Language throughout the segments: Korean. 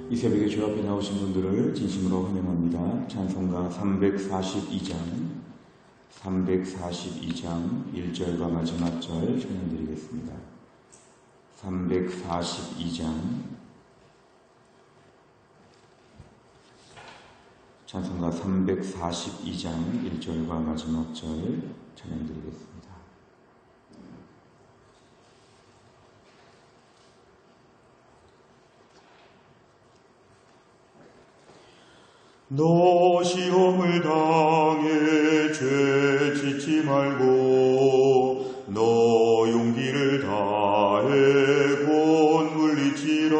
이 새벽에 주 앞에 나오신 분들을 진심으로 환영합니다. 찬송가 342장 1절과 마지막 절 찬양드리겠습니다. 342장 찬송가 342장 1절과 마지막 절 찬양드리겠습니다. 너 시험을 당해 죄 짓지 말고 너 용기를 다해 곧 물리치라.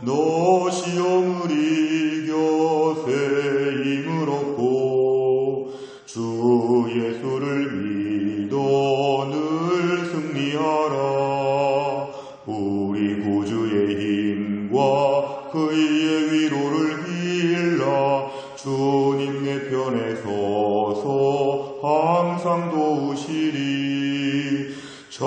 너 시험을 이겨 새 힘을 얻고 주 예수를 믿어 늘 승리하라. 우리 구주의 힘과 그의 위로를 주님 내 편에 서서 항상 도우시리. 잘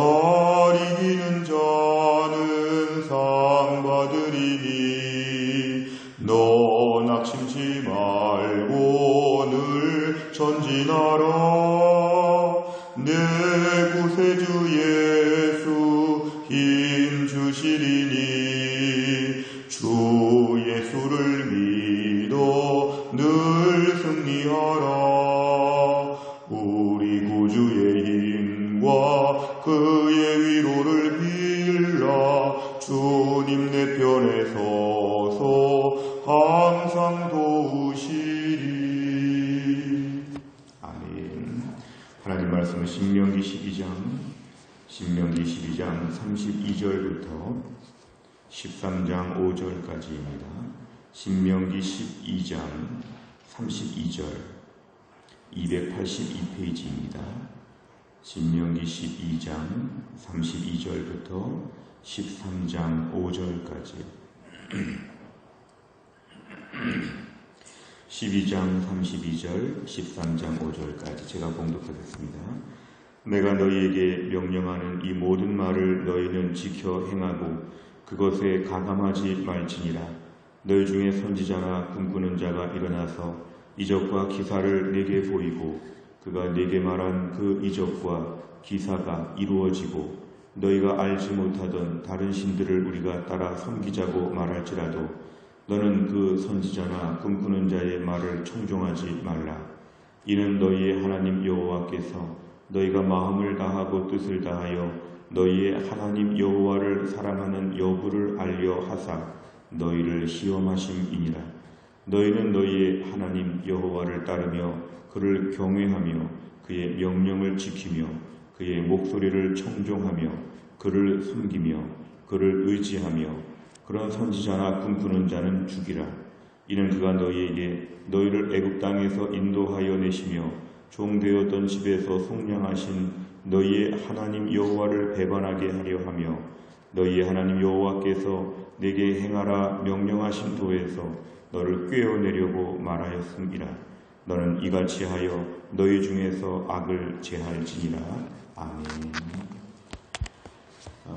이기는 자는 상 받으리니 너 낙심치 말고 늘 전진하라. 내 구세주 예수 힘 주시리니 주 예수를 믿어 늘 승리하라. 우리 구주의 힘과 그의 위로를 빌라. 주님 내 편에 서서 항상 도우시리. 아멘. 하나님 말씀은 신명기 12장 32절부터 13장 5절까지입니다. 신명기 12장 32절 282페이지입니다. 신명기 12장 32절부터 13장 5절까지 12장 32절 13장 5절까지 제가 봉독하겠습니다. 내가 너희에게 명령하는 이 모든 말을 너희는 지켜 행하고 그것에 가감하지 말지니라. 너희 중에 선지자나 꿈꾸는 자가 일어나서 이적과 기사를 내게 보이고 그가 내게 말한 그 이적과 기사가 이루어지고 너희가 알지 못하던 다른 신들을 우리가 따라 섬기자고 말할지라도 너는 그 선지자나 꿈꾸는 자의 말을 청종하지 말라. 이는 너희의 하나님 여호와께서 너희가 마음을 다하고 뜻을 다하여 너희의 하나님 여호와를 사랑하는 여부를 알려 하사 너희를 시험하심이니라. 너희는 너희의 하나님 여호와를 따르며 그를 경외하며 그의 명령을 지키며 그의 목소리를 청종하며 그를 섬기며 그를 의지하며 그런 선지자나 꿈꾸는 자는 죽이라. 이는 그가 너희에게 너희를 애굽 땅에서 인도하여 내시며 종되었던 집에서 속량하신 너희의 하나님 여호와를 배반하게 하려 하며 너희의 하나님 여호와께서 내게 행하라 명령하신 도에서 너를 꿰어내려고 말하였음이라. 너는 이같이 하여 너희 중에서 악을 제할지니라. 아멘.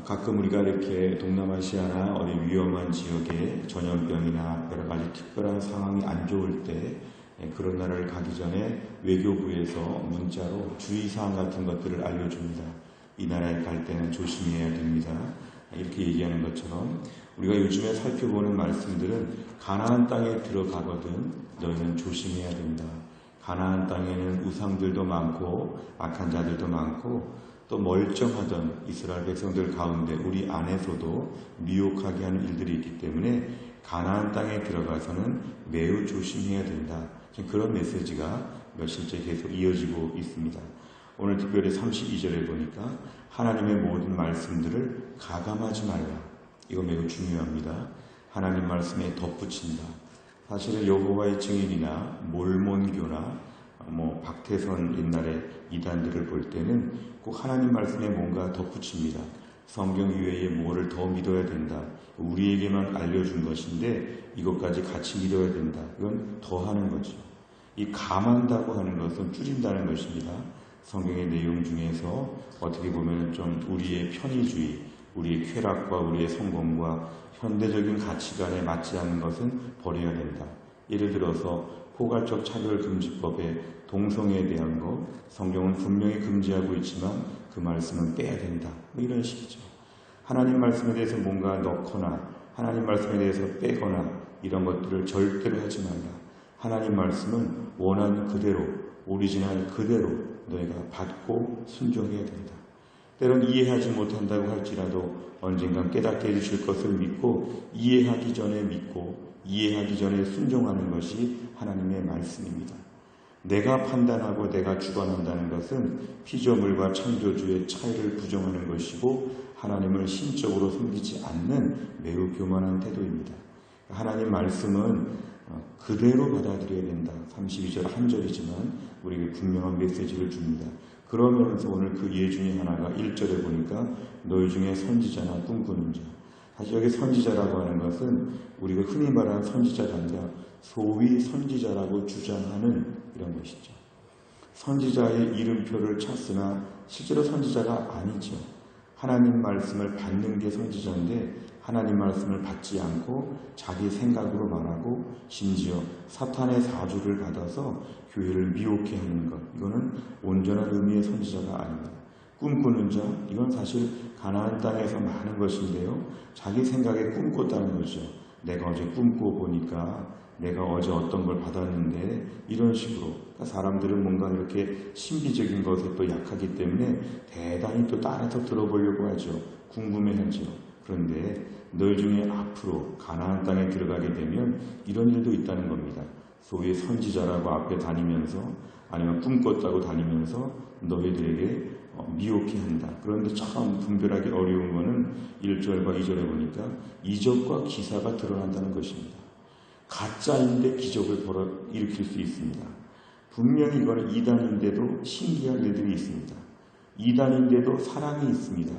가끔 우리가 이렇게 동남아시아나 어디 위험한 지역에 전염병이나 여러 가지 특별한 상황이 안 좋을 때 그런 나라를 가기 전에 외교부에서 문자로 주의사항 같은 것들을 알려줍니다. 이 나라에 갈 때는 조심해야 됩니다. 이렇게 얘기하는 것처럼 우리가 요즘에 살펴보는 말씀들은 가나안 땅에 들어가거든 너희는 조심해야 된다. 가나안 땅에는 우상들도 많고 악한 자들도 많고 또 멀쩡하던 이스라엘 백성들 가운데 우리 안에서도 미혹하게 하는 일들이 있기 때문에 가나안 땅에 들어가서는 매우 조심해야 된다. 그런 메시지가 며칠째 계속 이어지고 있습니다. 오늘 특별히 32절에 보니까 하나님의 모든 말씀들을 가감하지 말라. 이거 매우 중요합니다. 하나님 말씀에 덧붙인다. 사실은 여호와의 증인이나 몰몬교나 박태선 옛날에 이단들을 볼 때는 꼭 하나님 말씀에 뭔가 덧붙입니다. 성경 이외에 뭐를 더 믿어야 된다. 우리에게만 알려준 것인데 이것까지 같이 믿어야 된다. 이건 더 하는 거죠. 이 감한다고 하는 것은 줄인다는 것입니다. 성경의 내용 중에서 어떻게 보면 좀 우리의 편의주의, 우리의 쾌락과 우리의 성공과 현대적인 가치관에 맞지 않는 것은 버려야 된다. 예를 들어서 포괄적 차별금지법에 동성애에 대한 것, 성경은 분명히 금지하고 있지만 그 말씀은 빼야 된다. 뭐 이런 식이죠. 하나님 말씀에 대해서 뭔가 넣거나 하나님 말씀에 대해서 빼거나 이런 것들을 절대로 하지 말라. 하나님 말씀은 원하는 그대로, 오리지널 그대로 너희가 받고 순종해야 된다. 때론 이해하지 못한다고 할지라도 언젠간 깨닫게 해주실 것을 믿고 이해하기 전에 믿고 이해하기 전에 순종하는 것이 하나님의 말씀입니다. 내가 판단하고 내가 주관한다는 것은 피조물과 창조주의 차이를 부정하는 것이고 하나님을 신적으로 섬기지 않는 매우 교만한 태도입니다. 하나님 말씀은 그대로 받아들여야 된다. 32절 한 절이지만 우리에게 분명한 메시지를 줍니다. 그러면서 오늘 그 예 중에 하나가 1절에 보니까 너희 중에 선지자나 꿈꾸는 자. 사실 여기 선지자라고 하는 것은 우리가 흔히 말하는 선지자가 아니라 소위 선지자라고 주장하는 이런 것이죠. 선지자의 이름표를 찾으나 실제로 선지자가 아니죠. 하나님 말씀을 받는 게 선지자인데 하나님 말씀을 받지 않고 자기 생각으로 말하고 심지어 사탄의 사주를 받아서 교회를 미혹해 하는 것, 이거는 온전한 의미의 선지자가 아닙니다. 꿈꾸는 자, 이건 사실 가나안 땅에서 많은 것인데요. 자기 생각에 꿈꿨다는 거죠. 내가 어제 꿈꿔 보니까 내가 어제 어떤 걸 받았는데 이런 식으로 사람들은 뭔가 이렇게 신비적인 것에 또 약하기 때문에 대단히 또 따라서 들어보려고 하죠. 궁금해하죠. 그런데 너희 중에 앞으로 가나안 땅에 들어가게 되면 이런 일도 있다는 겁니다. 소위 선지자라고 앞에 다니면서 아니면 꿈꿨다고 다니면서 너희들에게 미혹해 한다. 그런데 참 분별하기 어려운 것은 1절과 2절에 보니까 이적과 기사가 드러난다는 것입니다. 가짜인데 기적을 일으킬 수 있습니다. 분명히 이거는 이단인데도 신기한 일들이 있습니다. 이단인데도 사랑이 있습니다.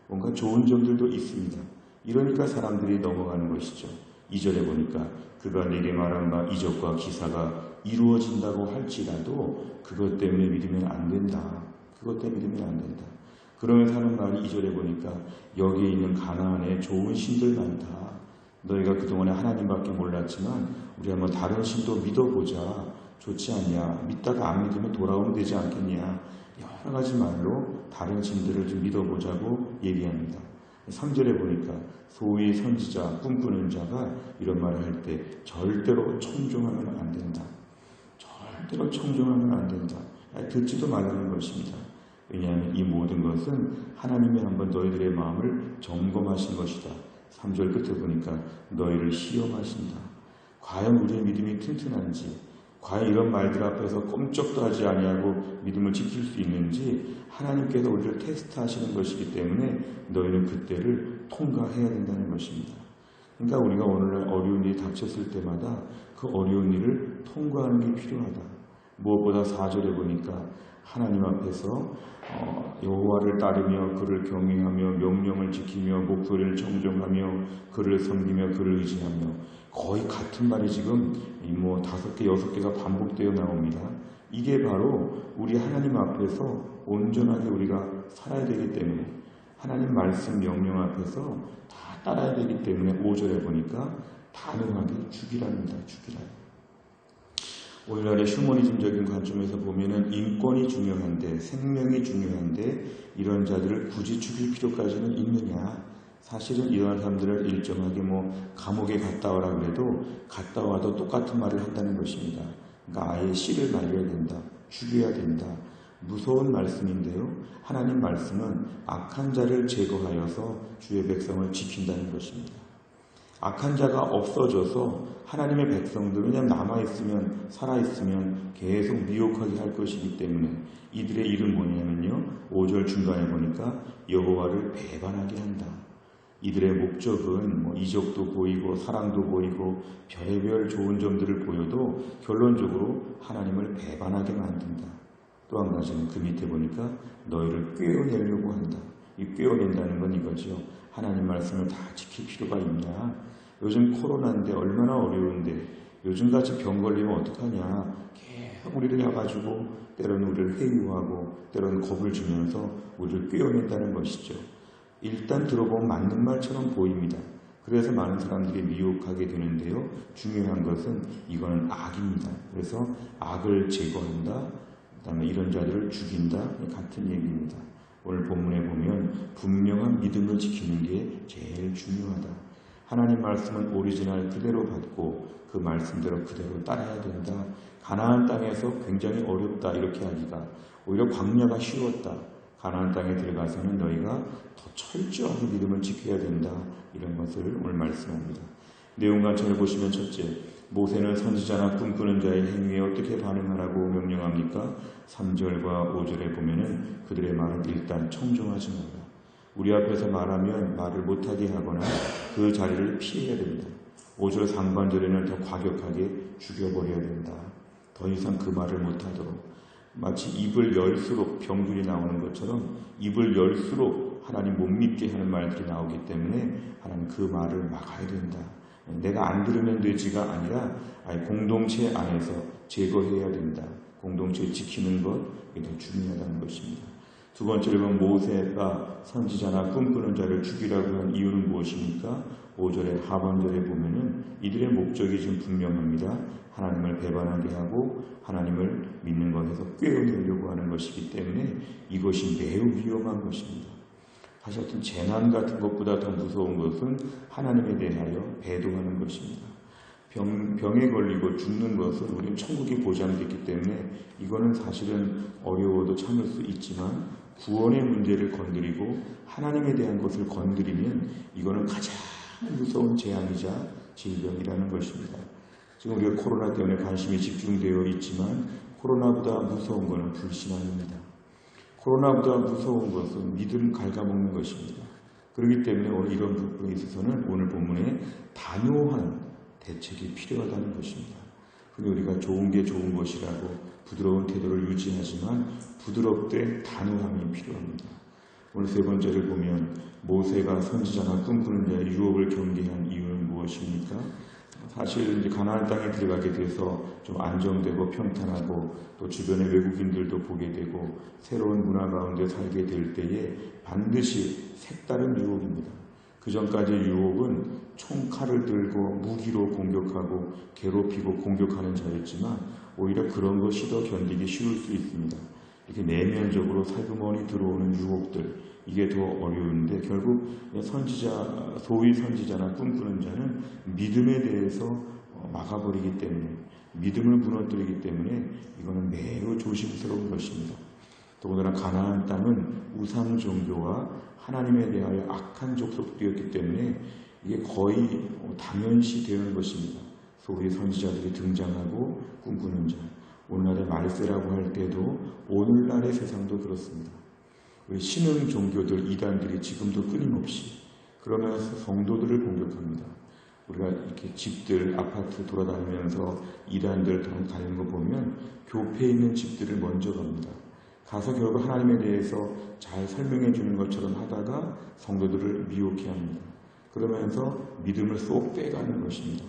뭔가 좋은 점들도 있습니다. 이러니까 사람들이 넘어가는 것이죠. 2절에 보니까 그가 내게 말한 바 이적과 기사가 이루어진다고 할지라도 그것 때문에 믿으면 안 된다. 그것 때문에 믿으면 안 된다. 그러면서 하는 말이 2절에 보니까 여기에 있는 가나안에 좋은 신들 많다. 너희가 그동안에 하나님밖에 몰랐지만 우리 한번 다른 신도 믿어보자. 좋지 않냐. 믿다가 안 믿으면 돌아오면 되지 않겠냐. 여러 가지 말로 다른 신들을 좀 믿어보자고 얘기합니다. 3절에 보니까 소위 선지자, 꿈꾸는 자가 이런 말을 할 때 절대로 청종하면 안 된다. 절대로 청종하면 안 된다. 듣지도 말라는 것입니다. 왜냐하면 이 모든 것은 하나님이 한번 너희들의 마음을 점검하신 것이다. 3절 끝에 보니까 너희를 시험하신다. 과연 우리의 믿음이 튼튼한지, 과연 이런 말들 앞에서 꼼짝도 하지 아니하고 믿음을 지킬 수 있는지 하나님께서 우리를 테스트하시는 것이기 때문에 너희는 그때를 통과해야 된다는 것입니다. 그러니까 우리가 오늘날 어려운 일이 닥쳤을 때마다 그 어려운 일을 통과하는 게 필요하다. 무엇보다 4절에 보니까 하나님 앞에서 여호와를 따르며 그를 경외하며 명령을 지키며 목소리를 청정하며 그를 섬기며 그를 의지하며, 거의 같은 말이 지금 5개, 6개가 반복되어 나옵니다. 이게 바로 우리 하나님 앞에서 온전하게 우리가 살아야 되기 때문에, 하나님 말씀 명령 앞에서 다 따라야 되기 때문에 5절에 보니까 단호하게 죽이랍니다. 죽이라. 오늘날의 휴머니즘적인 관점에서 보면은 인권이 중요한데, 생명이 중요한데 이런 자들을 굳이 죽일 필요까지는 있느냐. 사실은 이런 사람들을 일정하게 감옥에 갔다 오라 그래도 갔다 와도 똑같은 말을 한다는 것입니다. 그러니까 아예 씨를 말려야 된다. 죽여야 된다. 무서운 말씀인데요. 하나님 말씀은 악한 자를 제거하여서 주의 백성을 지킨다는 것입니다. 악한 자가 없어져서 하나님의 백성들은 그냥 남아있으면, 살아있으면 계속 미혹하게 할 것이기 때문에 이들의 일은 뭐냐면요. 5절 중간에 보니까 여호와를 배반하게 한다. 이들의 목적은 이적도 보이고 사랑도 보이고 별의별 좋은 점들을 보여도 결론적으로 하나님을 배반하게 만든다. 또 한 가지는 그 밑에 보니까 너희를 꿰어내려고 한다. 이 꿰어낸다는 건 이거죠. 하나님 말씀을 다 지킬 필요가 있냐. 요즘 코로나인데 얼마나 어려운데 요즘같이 병 걸리면 어떡하냐. 계속 우리를 해가지고 때로는 우리를 회유하고 때로는 겁을 주면서 우리를 꿰어낸다는 것이죠. 일단 들어보면 맞는 말처럼 보입니다. 그래서 많은 사람들이 미혹하게 되는데요. 중요한 것은 이거는 악입니다. 그래서 악을 제거한다. 그 다음에 이런 자들을 죽인다. 같은 얘기입니다. 오늘 본문에 보면 분명한 믿음을 지키는 게 제일 중요하다. 하나님 말씀은 오리지널 그대로 받고 그 말씀대로 그대로 따라야 된다. 가나안 땅에서 굉장히 어렵다 이렇게 하기가 오히려 광야가 쉬웠다. 가나안 땅에 들어가서는 너희가 더 철저하게 믿음을 지켜야 된다. 이런 것을 오늘 말씀합니다. 내용관점을 보시면 첫째, 모세는 선지자나 꿈꾸는 자의 행위에 어떻게 반응하라고 명령합니까? 3절과 5절에 보면은 그들의 말은 일단 청종하지 마라. 우리 앞에서 말하면 말을 못하게 하거나 그 자리를 피해야 된다. 5절 상반절에는 더 과격하게 죽여버려야 된다. 더 이상 그 말을 못하도록. 마치 입을 열수록 병균이 나오는 것처럼 입을 열수록 하나님 못 믿게 하는 말들이 나오기 때문에 하나님 그 말을 막아야 된다. 내가 안 들으면 되지가 아니라 공동체 안에서 제거해야 된다. 공동체를 지키는 것, 이게 더 중요하다는 것입니다. 두 번째로 보면 모세가 선지자나 꿈꾸는 자를 죽이라고 한 이유는 무엇입니까? 5절의 하반절에 보면은 이들의 목적이 좀 분명합니다. 하나님을 배반하게 하고 하나님을 믿는 것에서 꿰어내려고 하는 것이기 때문에 이것이 매우 위험한 것입니다. 사실 어떤 재난 같은 것보다 더 무서운 것은 하나님에 대하여 배도하는 것입니다. 병에 걸리고 죽는 것은 우리는 천국이 보장됐기 때문에 이거는 사실은 어려워도 참을 수 있지만 구원의 문제를 건드리고 하나님에 대한 것을 건드리면 이거는 가장 무서운 재앙이자 질병이라는 것입니다. 지금 우리가 코로나 때문에 관심이 집중되어 있지만 코로나보다 무서운 것은 불신앙입니다. 코로나보다 무서운 것은 믿음 갉아먹는 것입니다. 그렇기 때문에 오늘 이런 부분에 있어서는 오늘 본문에 단호한 대책이 필요하다는 것입니다. 근데 우리가 좋은 게 좋은 것이라고 부드러운 태도를 유지하지만 부드럽되 단호함이 필요합니다. 오늘 세 번째를 보면 모세가 선지자나 꿈꾸는 자의 유혹을 경계한 이유는 무엇입니까? 사실 이제 가나안 땅에 들어가게 돼서 좀 안정되고 평탄하고 또 주변의 외국인들도 보게 되고 새로운 문화 가운데 살게 될 때에 반드시 색다른 유혹입니다. 그 전까지 유혹은 총칼을 들고 무기로 공격하고 괴롭히고 공격하는 자였지만 오히려 그런 것이 더 견디기 쉬울 수 있습니다. 이렇게 내면적으로 살그머니 들어오는 유혹들, 이게 더 어려운데 결국 선지자, 소위 선지자나 꿈꾸는 자는 믿음에 대해서 막아버리기 때문에, 믿음을 무너뜨리기 때문에 이거는 매우 조심스러운 것입니다. 더군다나 가나안 땅은 우상 종교와 하나님에 대하여 악한 족속이었기 때문에 이게 거의 당연시 되는 것입니다. 소위 선지자들이 등장하고 꿈꾸는 자, 오늘날의 말세라고 할 때도 오늘날의 세상도 그렇습니다. 우리 신흥 종교들, 이단들이 지금도 끊임없이 그러면서 성도들을 공격합니다. 우리가 이렇게 집들, 아파트 돌아다니면서 이단들 다니는 거 보면 교회에 있는 집들을 먼저 갑니다. 가서 결국 하나님에 대해서 잘 설명해 주는 것처럼 하다가 성도들을 미혹해 합니다. 그러면서 믿음을 쏙 빼가는 것입니다.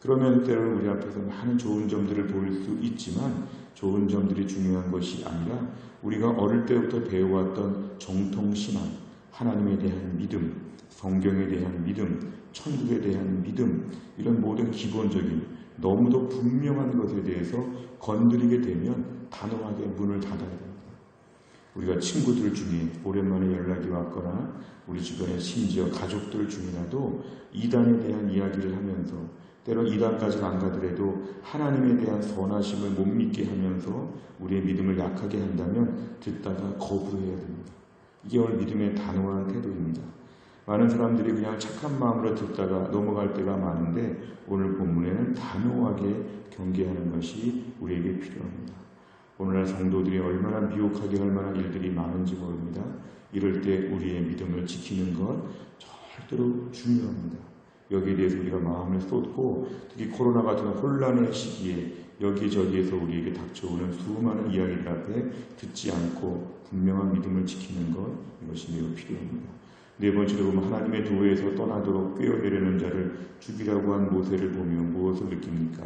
그러면 때로는 우리 앞에서 많은 좋은 점들을 보일 수 있지만 좋은 점들이 중요한 것이 아니라 우리가 어릴 때부터 배워왔던 정통신앙, 하나님에 대한 믿음, 성경에 대한 믿음, 천국에 대한 믿음, 이런 모든 기본적인 너무도 분명한 것에 대해서 건드리게 되면 단호하게 문을 닫아야 됩니다. 우리가 친구들 중에 오랜만에 연락이 왔거나 우리 주변에 심지어 가족들 중이라도 이단에 대한 이야기를 하면서 때론 이단까지는 안 가더라도 하나님에 대한 선하심을 못 믿게 하면서 우리의 믿음을 약하게 한다면 듣다가 거부해야 됩니다. 이게 오늘 믿음의 단호한 태도입니다. 많은 사람들이 그냥 착한 마음으로 듣다가 넘어갈 때가 많은데 오늘 본문에는 단호하게 경계하는 것이 우리에게 필요합니다. 오늘날 성도들이 얼마나 미혹하게 할 만한 일들이 많은지 모릅니다. 이럴 때 우리의 믿음을 지키는 것 절대로 중요합니다. 여기에 대해서 우리가 마음을 쏟고 특히 코로나 같은 혼란의 시기에 여기저기에서 우리에게 닥쳐오는 수많은 이야기들 앞에 듣지 않고 분명한 믿음을 지키는 것, 이것이 매우 필요합니다. 네 번째로 보면 하나님의 도에서 떠나도록 꿰어내려는 자를 죽이라고 한 모세를 보며 무엇을 느낍니까?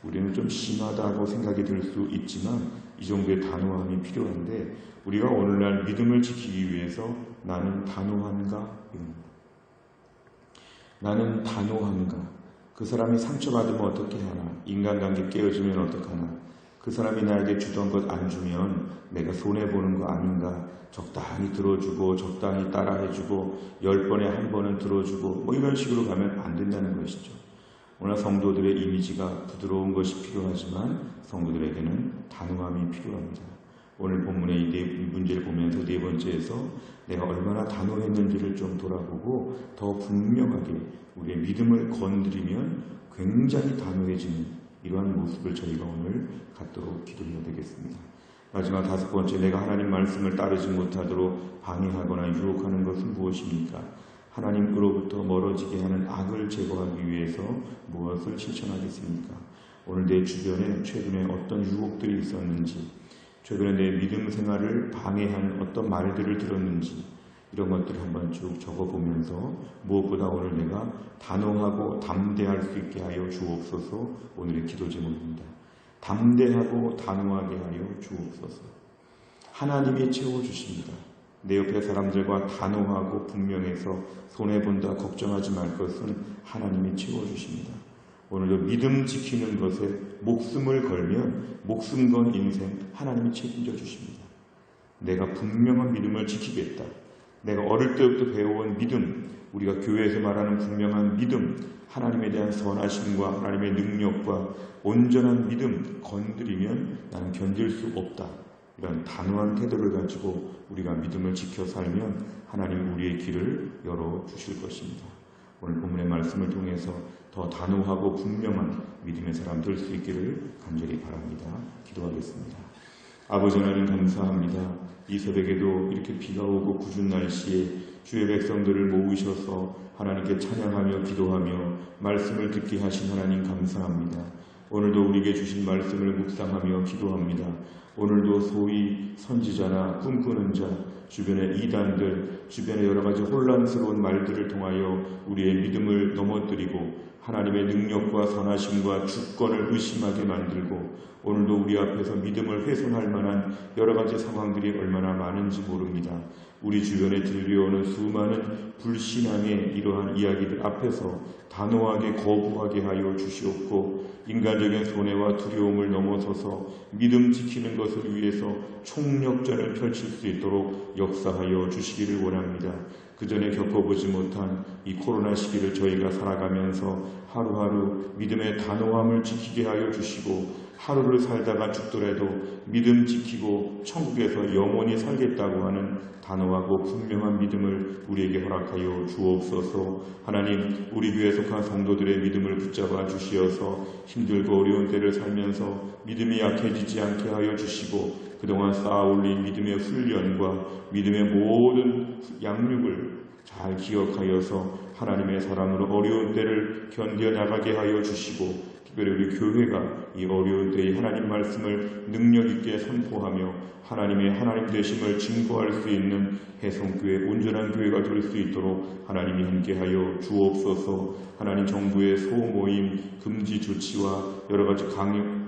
우리는 좀 심하다고 생각이 들 수 있지만 이 정도의 단호함이 필요한데 우리가 오늘날 믿음을 지키기 위해서 나는 단호한가? 나는 단호한가? 그 사람이 상처받으면 어떻게 하나? 인간관계 깨어지면 어떡하나? 그 사람이 나에게 주던 것 안 주면 내가 손해보는 거 아닌가? 적당히 들어주고 적당히 따라해주고 10번에 한 번은 들어주고 뭐 이런 식으로 가면 안 된다는 것이죠. 오늘 성도들의 이미지가 부드러운 것이 필요하지만 성도들에게는 단호함이 필요합니다. 오늘 본문의 이 문제를 보면서 네 번째에서 내가 얼마나 단호했는지를 좀 돌아보고 더 분명하게 우리의 믿음을 건드리면 굉장히 단호해지는 이러한 모습을 저희가 오늘 갖도록 기도해야 되겠습니다. 마지막 다섯 번째, 내가 하나님 말씀을 따르지 못하도록 방해하거나 유혹하는 것은 무엇입니까? 하나님으로부터 멀어지게 하는 악을 제거하기 위해서 무엇을 실천하겠습니까? 오늘 내 주변에 최근에 어떤 유혹들이 있었는지, 최근에 내 믿음 생활을 방해하는 어떤 말들을 들었는지 이런 것들을 한번 쭉 적어보면서 무엇보다 오늘 내가 단호하고 담대할 수 있게 하여 주옵소서. 오늘의 기도 제목입니다. 담대하고 단호하게 하여 주옵소서. 하나님이 채워주십니다. 내 옆에 사람들과 단호하고 분명해서 손해본다 걱정하지 말 것은 하나님이 채워주십니다. 오늘도 믿음 지키는 것에 목숨을 걸면 목숨 건 인생 하나님이 책임져 주십니다. 내가 분명한 믿음을 지키겠다. 내가 어릴 때부터 배워온 믿음, 우리가 교회에서 말하는 분명한 믿음, 하나님에 대한 선하심과 하나님의 능력과 온전한 믿음 건드리면 나는 견딜 수 없다. 이런 단호한 태도를 가지고 우리가 믿음을 지켜 살면 하나님 우리의 길을 열어주실 것입니다. 오늘 본문의 말씀을 통해서 더 단호하고 분명한 믿음의 사람 될 수 있기를 간절히 바랍니다. 기도하겠습니다. 아버지 하나님 감사합니다. 이 새벽에도 이렇게 비가 오고 궂은 날씨에 주의 백성들을 모으셔서 하나님께 찬양하며 기도하며 말씀을 듣게 하신 하나님 감사합니다. 오늘도 우리에게 주신 말씀을 묵상하며 기도합니다. 오늘도 소위 선지자나 꿈꾸는 자, 주변의 이단들, 주변의 여러가지 혼란스러운 말들을 통하여 우리의 믿음을 넘어뜨리고 하나님의 능력과 선하심과 주권을 의심하게 만들고 오늘도 우리 앞에서 믿음을 훼손할 만한 여러가지 상황들이 얼마나 많은지 모릅니다. 우리 주변에 들려오는 수많은 불신앙의 이러한 이야기들 앞에서 단호하게 거부하게 하여 주시옵고 인간적인 손해와 두려움을 넘어서서 믿음 지키는 것을 위해서 총력전을 펼칠 수 있도록 역사하여 주시기를 원합니다. 그 전에 겪어보지 못한 이 코로나 시기를 저희가 살아가면서 하루하루 믿음의 단호함을 지키게 하여 주시고 하루를 살다가 죽더라도 믿음 지키고 천국에서 영원히 살겠다고 하는 단호하고 분명한 믿음을 우리에게 허락하여 주옵소서. 하나님, 우리 교회에 속한 성도들의 믿음을 붙잡아 주시어서 힘들고 어려운 때를 살면서 믿음이 약해지지 않게 하여 주시고 그동안 쌓아올린 믿음의 훈련과 믿음의 모든 양육을 잘 기억하여서 하나님의 사람으로 어려운 때를 견뎌나가게 하여 주시고 특별히 우리 교회가 이 어려운 때에 하나님 말씀을 능력있게 선포하며 하나님의 하나님 되심을 증거할 수 있는 해성교회, 온전한 교회가 될 수 있도록 하나님이 함께하여 주옵소서. 하나님 정부의 소모임, 금지 조치와 여러가지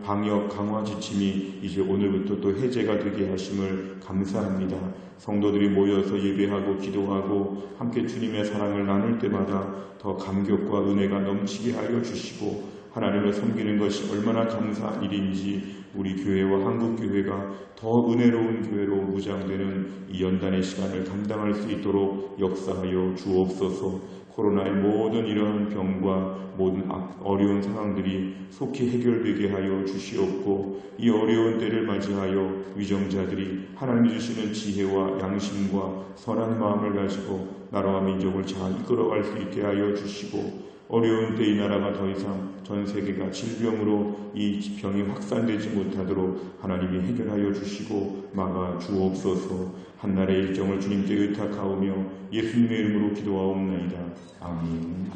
방역 강화 지침이 이제 오늘부터 또 해제가 되게 하심을 감사합니다. 성도들이 모여서 예배하고 기도하고 함께 주님의 사랑을 나눌 때마다 더 감격과 은혜가 넘치게 하여 주시고 하나님을 섬기는 것이 얼마나 감사한 일인지 우리 교회와 한국교회가 더 은혜로운 교회로 무장되는 이 연단의 시간을 감당할 수 있도록 역사하여 주옵소서. 코로나의 모든 이러한 병과 모든 어려운 상황들이 속히 해결되게 하여 주시옵고 이 어려운 때를 맞이하여 위정자들이 하나님 주시는 지혜와 양심과 선한 마음을 가지고 나라와 민족을 잘 이끌어갈 수 있게 하여 주시고 어려운 때 이 나라가 더 이상 전 세계가 질병으로 이 병이 확산되지 못하도록 하나님이 해결하여 주시고 막아 주옵소서. 한날의 일정을 주님께 의탁하오며 예수님의 이름으로 기도하옵나이다. 아멘.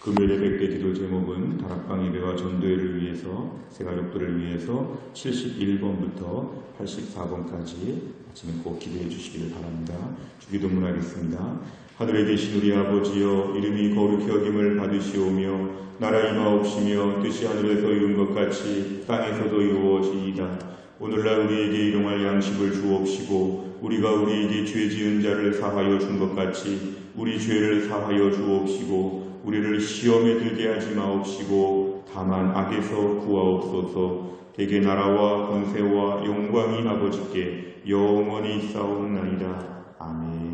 금요일 예배 기도 제목은 다락방 예배와 전도회를 위해서 새가족들을 위해서 71번부터 84번까지 아침에 꼭 기도해 주시기를 바랍니다. 주기도문 하겠습니다. 하늘에 계신 우리 아버지여, 이름이 거룩히 여김을 받으시오며 나라 임하옵시며 뜻이 하늘에서 이룬 것 같이 땅에서도 이루어지이다. 오늘날 우리에게 일용할 양식을 주옵시고 우리가 우리에게 죄 지은 자를 사하여 준 것 같이 우리 죄를 사하여 주옵시고 우리를 시험에 들게 하지 마옵시고 다만 악에서 구하옵소서. 대개 나라와 권세와 영광이 아버지께 영원히 있사옵나이다. 아멘.